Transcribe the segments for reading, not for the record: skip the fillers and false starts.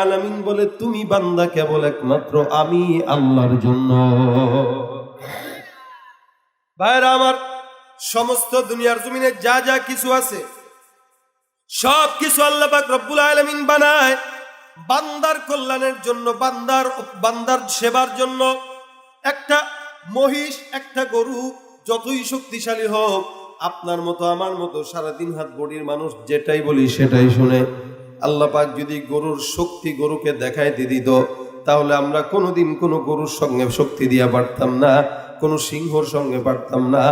আলামিন বলে তুমি বান্দা কেবল একমাত্র আমি আল্লাহর জন্য। ভাইরা আমার, সমস্ত দুনিয়ার জমিনে যা যা কিছু আছে সব কিছু আল্লাহ পাক রব্বুল আলামিন বানায় বান্দার কল্যাণের জন্য, বান্দার সেবার জন্য। একটা মহিষ, একটা গরু যতই শক্তিশালী হোক, আপনার মতো আমার মতো সাড়ে 3 হাত বডির মানুষ যেটাই বলি সেটাই শুনে। আল্লাহ পাক যদি গরুর শক্তি গরুকে দেখাইতে দিত, তাহলে আমরা কোনোদিন কোনো গরুর সঙ্গে শক্তি দিয়া পারতাম না, কোনো সিংহর সঙ্গে পারতাম না,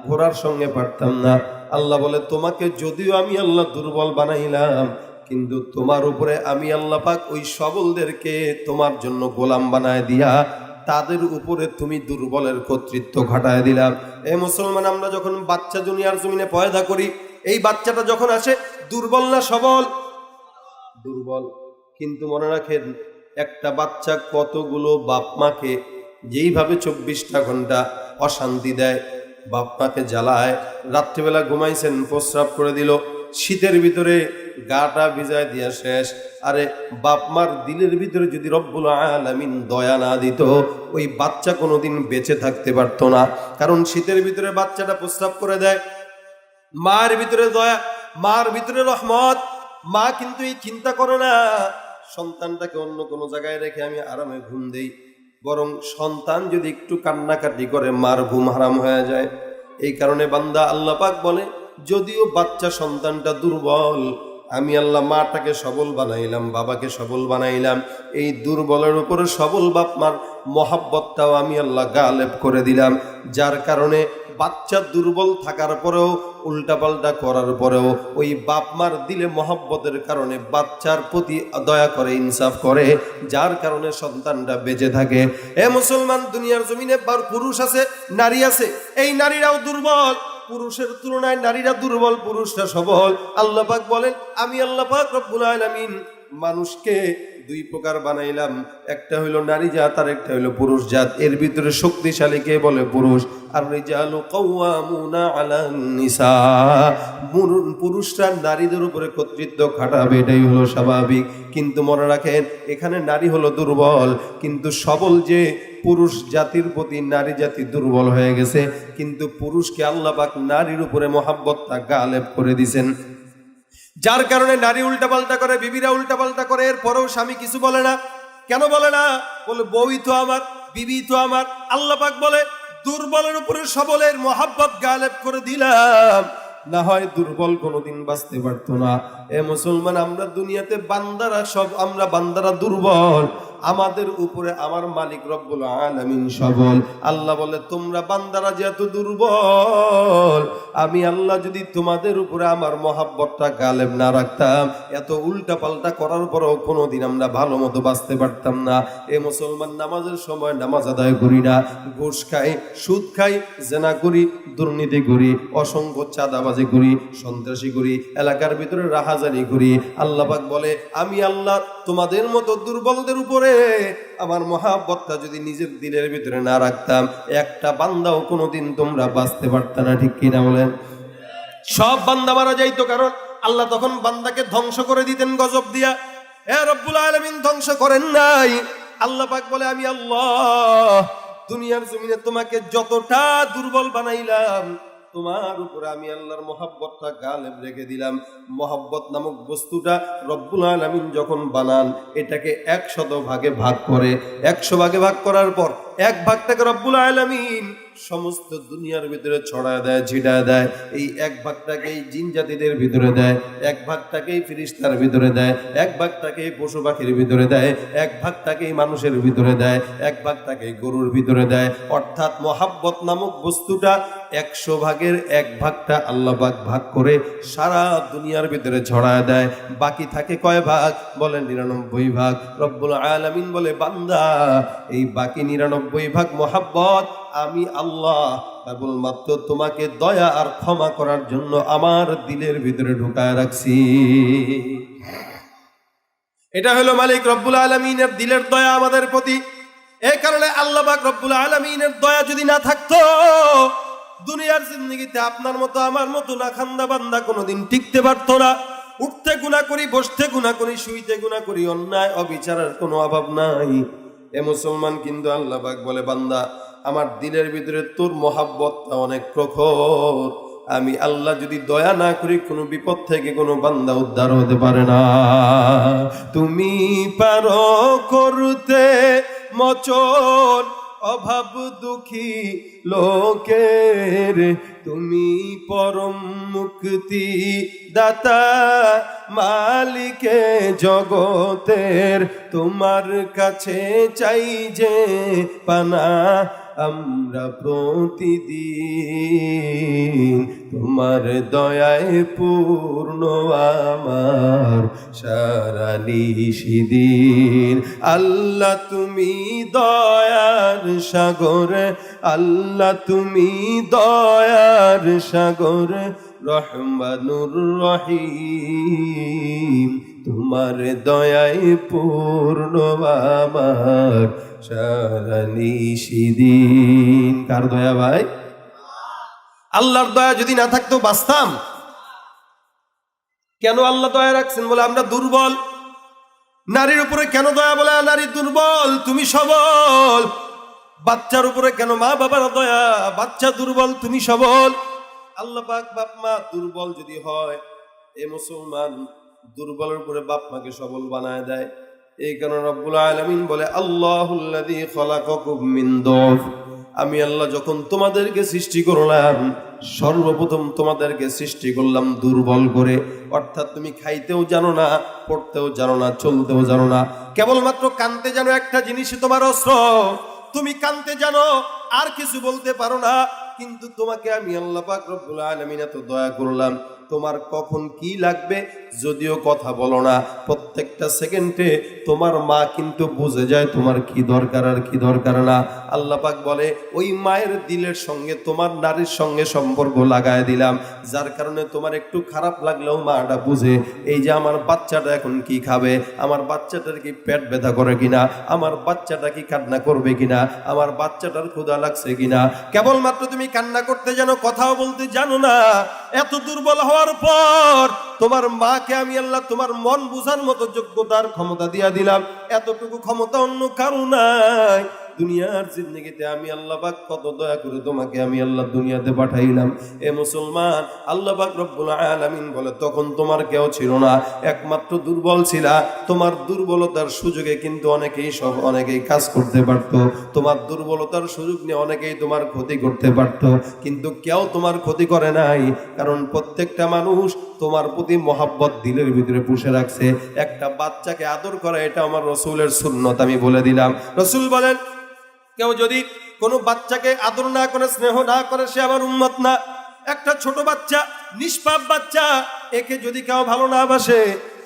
ঘোড়ার সঙ্গে পারতাম না। আল্লাহ বলে তোমাকে যদিও আমি আল্লাহ দুর্বল বানাইলাম, কিন্তু তোমার উপরে আমি আল্লাহ পাক ওই সবলদেরকে তোমার জন্য গোলাম বানায় দিয়া তাদের উপরে তুমি দুর্বলের কর্তৃত্ব ঘটায় দিলাম। এ মুসলমান, আমরা যখন বাচ্চা দুনিয়ার জমিনে পয়দা করি, এই বাচ্চাটা যখন আসে দুর্বল না সবল? দুর্বল। কিন্তু মনে রাখেন, একটা বাচ্চা কতগুলো বাপ মাকে যেইভাবে 24টা ঘন্টা অশান্তি দেয়, বাপ মাকে জ্বালায়। রাত্রিবেলা ঘুমাইছেন, প্রস্রাব করে দিল, শীতের ভিতরে গাটা ভিজায় দিয়া শেষ। আরে বাপ মার দিলের ভিতরে যদি রব্বুল আলামিন দয়া না দিত, ওই বাচ্চা কোনোদিন বেঁচে থাকতে পারতো না। কারণ শীতের ভিতরে বাচ্চাটা প্রস্রাব করে দেয়, মার ভিতরে দয়া, মার ভিতরে রহমত। মা কিন্তু এই চিন্তা করে না সন্তানটাকে অন্য কোনো জায়গায় রেখে আমি আরামে ঘুম দেই, বরং সন্তান যদি একটু কান্নাকাটি করে মার ঘুম হারাম হয়ে যায়। এই কারণে বান্দা আল্লাহ পাক বলে, যদিও বাচ্চা সন্তানটা দুর্বল, আমি আল্লাহ মাটাকে সবল বানাইলাম, বাবাকে সবল বানাইলাম। এই দুর্বলের উপরে সবল বাপ মার মহাব্বতটাও আমি আল্লাহ গালেব করে দিলাম। যার কারণে বাচ্চা দুর্বল থাকার পরেও, উল্টাপাল্টা করার পরেও, ওই বাপ মার দিলে মহাব্বতের কারণে বাচ্চার প্রতি দয়া করে, ইনসাফ করে, যার কারণে সন্তানটা বেঁচে থাকে। এ মুসলমান, দুনিয়ার জমিনে পুরুষ আছে, নারী আছে, এই নারীরাও দুর্বল। পুরুষের তুলনায় নারীরা দুর্বল, পুরুষরা সবল। আল্লাহ পাক বলেন, আমি আল্লাহ পাক রব্বুল আলামিন মানুষকে 2 প্রকার বানাইলাম, একটা হইলো নারী জাত আর একটা হইলো পুরুষ জাত। এর ভিতরে শক্তিশালী কে বলে পুরুষ। আর রিজালু কাওয়ামুনা আলান নিসা, পুরুষরা নারীদের উপরে কর্তৃত্ব খাটাবে, এটাই হলো স্বাভাবিক। কিন্তু মনে রাখেন, এখানে নারী হলো দুর্বল, কিন্তু সবল যে পুরুষ জাতির প্রতি নারী জাতি দুর্বল হয়ে গেছে। কিন্তু পুরুষকে আল্লাহ পাক নারীর উপরে মহাব্বতটা গালেব করে দিয়েছেন, যার কারণে নারী উল্টাপাল্টা করে, বিবিরা উল্টাপাল্টা করে, এরপরেও স্বামী কিছু বলে না। কেন বলে না? বলে বউই তো আমার, বিবি তো আমার। আল্লাহ পাক বলে, দুর্বলের উপরে সবলের মহাব্বত গালেব করে দিলাম, না হয় দুর্বল কোনোদিন বাঁচতে পারতো না। এ মুসলমান, আমরা দুনিয়াতে বান্দারা সব, আমরা বান্দারা দুর্বল, আমাদের উপরে আমার মালিক রব্বুল আলামিন সবল। আল্লাহ বলে, তোমরা বান্দারা যেহেতু দুর্বল, আমি আল্লাহ যদি তোমাদের উপরে আমার মহাব্বতটা গালেব না রাখতাম, এত উল্টা পাল্টা করার পরেও কোনোদিন আমরা ভালো মতো বাঁচতে পারতাম না। এ মুসলমান, নামাজের সময় নামাজ আদায় করি না, ঘুষ খাই, সুদ খাই, জেনা করি, দুর্নীতি করি, অসংখ্য চাঁদাবাজি করি, সন্ত্রাসী করি, এলাকার ভিতরে রাহাজানি করি। আল্লাহ পাক বলে, আমি আল্লাহ তোমাদের মতো দুর্বলদের উপরে আমার মহাব্বতটা যদি নিজের দিলের ভিতরে না রাখতাম, একটা বান্দাও কোনোদিন তোমরা বাঁচতে পারতা না। ঠিক কিনা বলেন? সব বান্দা মারা যাইতো, কারণ আল্লাহ তখন বান্দাকে ধ্বংস করে দিতেন গজব দিয়া। এ রব্বুল আলামিন ধ্বংস করেন নাই। আল্লাহ পাক বলে, আমি আল্লাহ দুনিয়ার জমিনে তোমাকে যতটা দুর্বল বানাইলাম, তোমার উপরে আমি আল্লাহর মহাব্বতটা গালেব রেখে দিলাম। মহাব্বত নামক বস্তুটা রব্বুল আলামিন যখন বানান, এটাকে 100 ভাগে ভাগ করে। 100 ভাগে ভাগ করার পর 1 ভাগটাকে রব্বুল আলামিন সমস্ত দুনিয়ার ভিতরে ছড়ায় দেয়, ছিটায় দেয়। এই 1 ভাগটাকেই জিন জাতিদের ভিতরে দেয়, 1 ভাগটাকেই ফেরেশতার ভিতরে দেয়, 1 ভাগটাকেই পশু পাখির ভিতরে দেয়, 1 ভাগটাকেই মানুষের ভিতরে দেয়, 1 ভাগটাকেই গরুর ভিতরে দেয়। অর্থাৎ মহাব্বত নামক বস্তুটা 100 ভাগের 1 ভাগটা আল্লাহ পাক ভাগ করে সারা দুনিয়ার ভিতরে ছড়ায় দেয়। বাকি থাকে কয় ভাগ? বলেন 99 ভাগ। রব্বুল আলামিন বলে, বান্দা, এই বাকি 99 ভাগ মহাব্বত আমি আল্লাহ কেবলমাত্র তোমাকে দয়া আর ক্ষমা করার জন্য আমার দিলের ভিতরে ঢুকায় রাখছি। এটা হলো মালিক রব্বুল আলামিনের দিলের দয়া আমাদের প্রতি। এই কারণে আল্লাহ পাক রব্বুল আলামিনের দয়া যদি না থাকতো, দুনিয়ার জিন্দেগিতে আপনার মতো আমার মতো না খান্দা বান্দা কোনোদিন টিকতে পারতো না। উঠতে গুনাহ করি, বসতে গুনাহ করি, শুইতে গুনাহ করি, অন্যায় অবিচারের কোনো অভাব নাই। এ মুসলমান কিন্তু আল্লাহ পাক বলে, বান্দা আমার দিলের ভিতরে তোর মহাব্বতটা অনেক প্রখর, আমি আল্লাহ যদি দয়া না করি কোনো বিপদ থেকে কোনো বান্দা উদ্ধার হতে পারে না। তুমি পারো করতে মোচন অভাব দুঃখী লোকের, তুমি পরম মুক্তি দাতা মালিকে জগতের, তোমার কাছে চাই যে পানা আমরা প্রতিদিন, তোমার দয়ায় পূর্ণ আমার সারা নিশিদিন। আল্লাহ তুমি দয়ার সাগর, আল্লাহ তুমি দয়ার সাগর, রহমানুর রহিম, তোমার দয়ায় পূর্ণ আমার সারা নিশিদিন। কার দয়া ভাই? আল্লাহর দয়া যদি না থাকতো বাঁচতাম? কেন আল্লাহ দয়া রাখছেন? বলে আমরা দুর্বল। নারীর উপরে কেন দয়া? বলে নারী দুর্বল, তুমি সবল। বাচ্চার উপরে কেন? মা বাবার দয়া, বাচ্চা দুর্বল, তুমি সবল। আল্লাহ পাক বাপ মা দুর্বল যদি হয়, এ মুসলমান দুর্বলের উপরে বাপ মাকে সবল বানায় দেয়। এই কারণে রব্বুল আলামিন বলে, আল্লাহুল্লাযী খালাকাকুম মিন দুফ, আমি আল্লাহ যখন তোমাদেরকে সৃষ্টি করলাম, সর্বপ্রথম তোমাদেরকে সৃষ্টি করলাম দুর্বল করে। অর্থাৎ তুমি খাইতেও জানো না, পড়তেও জানো না, চলতেও জানো না, কেবলমাত্র কানতে জানো, একটা জিনিসই তোমার অস্ত্র। তুমি কানতে জানো, আর কিছু বলতে পারো না। কিন্তু তোমাকে আমি আল্লাহ পাক রব্বুল আলামিন এত দয়া করলাম, তোমার কখন কি লাগবে যদিও কথা বলো না, প্রত্যেকটা সেকেন্ডে তোমার মা কিন্তু বুঝে যায় তোমার কি দরকার আর কি দরকার না। আল্লাহ পাক বলে, ওই মায়ের দিলের সঙ্গে তোমার নারীর সঙ্গে সম্পর্ক লাগায় দিলাম, যার কারণে তোমার একটু খারাপ লাগলেও মাটা বুঝে, এই যে আমার বাচ্চাটা এখন কি খাবে, আমার বাচ্চাটার কি পেট ব্যথা করে কিনা, আমার বাচ্চাটা কি কান্না করবে কিনা, আমার বাচ্চাটার ক্ষুধা লাগছে কিনা। কেবলমাত্র তুমি কান্না করতে জানো, কথাও বলতে জানো না। এত দুর্বল হওয়ার পর তোমার মাকে আমি আল্লাহ তোমার মন বুঝার মতো যোগ্যতার ক্ষমতা দিয়া দিলাম। এতটুকু ক্ষমতা অন্য কারো নাই। দুনিয়ার জিন্দেগিতে আমি আল্লাহ পাক কত দয়া করে তোমাকে আমি আল্লাহ দুনিয়াতে পাঠাইলাম। এ মুসলমান, আল্লাহ পাক রব্বুল আলামিন বলে, তখন তোমার কেউ ছিল না, একমাত্র দুর্বল ছিলা। তোমার দুর্বলতার সুযোগে কিন্তু অনেকেই কাজ করতে পারত, তোমার দুর্বলতার সুযোগ নিয়ে অনেকেই তোমার ক্ষতি করতে পারত, কিন্তু কেউ তোমার ক্ষতি করে নাই। কারণ প্রত্যেকটা মানুষ তোমার প্রতি মহাব্বত দিলের ভিতরে পুষে রাখছে। একটা বাচ্চাকে আদর করা, এটা আমার রসুলের সুন্নত, আমি বলে দিলাম। রসুল বলেন, কেউ যদি কোনো বাচ্চাকে আদর না করে, স্নেহ না করে, সে আমার উম্মত না। একটা ছোট বাচ্চা, নিষ্পাপ বাচ্চা, একে যদি কেউ ভালো না বাসে,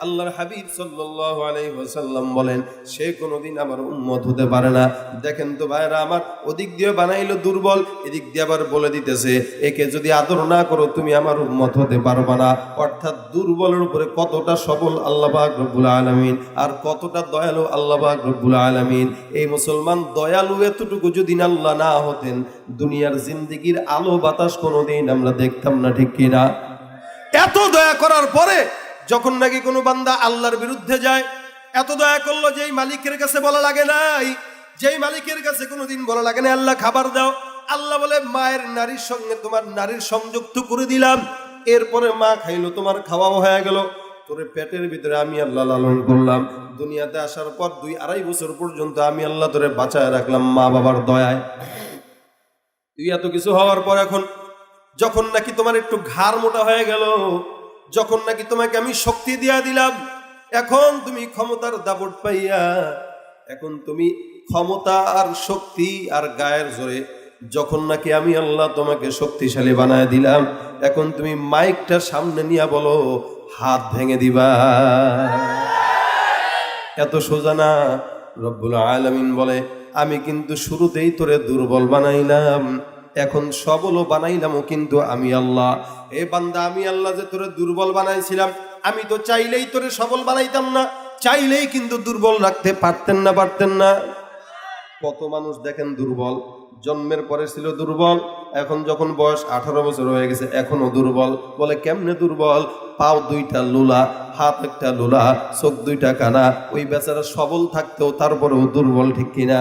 আল্লাহর হাবিব সাল্লাল্লাহু আলাইহি ওয়াসাল্লাম বলেন, সে কোনোদিন আমার উম্মত হতে পারে না। দেখেন তো ভাইরা আমার, ওদিক দিয়ে বানাইলো দুর্বল, এদিক দিয়ে আবার বলে দিতেছে, একে যদি আদর না করো তুমি আমার উম্মত হতে পারবা না। অর্থাৎ দুর্বলের উপরে কতটা সবল আল্লাহ পাক রব্বুল আলামিন, আর কতটা দয়ালু আল্লাহ পাক রব্বুল আলামিন। এই মুসলমান দয়ালু এতটুকু যদি আল্লাহ না হতেন, দুনিয়ার জিন্দেগির আলো বাতাস কোনোদিন আমরা দেখতাম না, ঠিক কিনা? এত দয়া করার পরে যখন নাকি কোনো বান্দা আল্লাহর বিরুদ্ধে যায়, এত দয়া করলো যেই মালিকের কাছে বলা লাগে নাই, যেই মালিকের কাছে কোনোদিন বলা লাগে না আল্লাহ খাবার দাও। আল্লাহ বলে, মায়ের নারীর সঙ্গে তোমার নারীর সংযুক্ত করে দিলাম, এরপরে মা খাইলো, তোমার খাওয়াও হয়ে গেল, তোরে পেটের ভিতরে আমি আল্লাহ লালন করলাম। দুনিয়াতে আসার পর 2-2.5 বছর পর্যন্ত আমি আল্লাহ তোরে বাঁচায় রাখলাম মা বাবার দয়ায়। তুই এত কিছু হওয়ার পর এখন যখন নাকি তোমার একটু ঘাড় মোটা হয়ে গেল, যখন নাকি তোমাকে আমি শক্তি দিয়া দিলাম, এখন তুমি ক্ষমতার দাপট পাইয়া, এখন তুমি ক্ষমতা আর শক্তি আর গায়ের জোরে যখন নাকি আমি আল্লাহ তোমাকে শক্তিশালী বানায় দিলাম, এখন তুমি মাইকটা সামনে নিয়ে বলো, হাত ভেঙে দিবা। এত সোজা না। রব্বুল আলামিন বলে, আমি কিন্তু শুরুতেই তোরে দুর্বল বানাইলাম, এখন সবলও বানাইলামও কিন্তু আমি আল্লাহ। এ বান্দা, আমি আল্লাহ যে তোরে দুর্বল বানাইছিলাম, আমি তো চাইলেই তোরে সবল বানাইতাম না, চাইলেই কিন্তু দুর্বল রাখতে পারতেন না। কত মানুষ দেখেন দুর্বল, জন্মের পরে ছিল দুর্বল, এখন যখন বয়স 18 বছর হয়ে গেছে এখনো দুর্বল। বলে কেমনে দুর্বল? পাও দুইটা লোলা, হাত একটা লোলা, চোখ দুইটা কানা, ওই বেচারা সবল থাকতেও তারপরেও দুর্বল, ঠিক কিনা?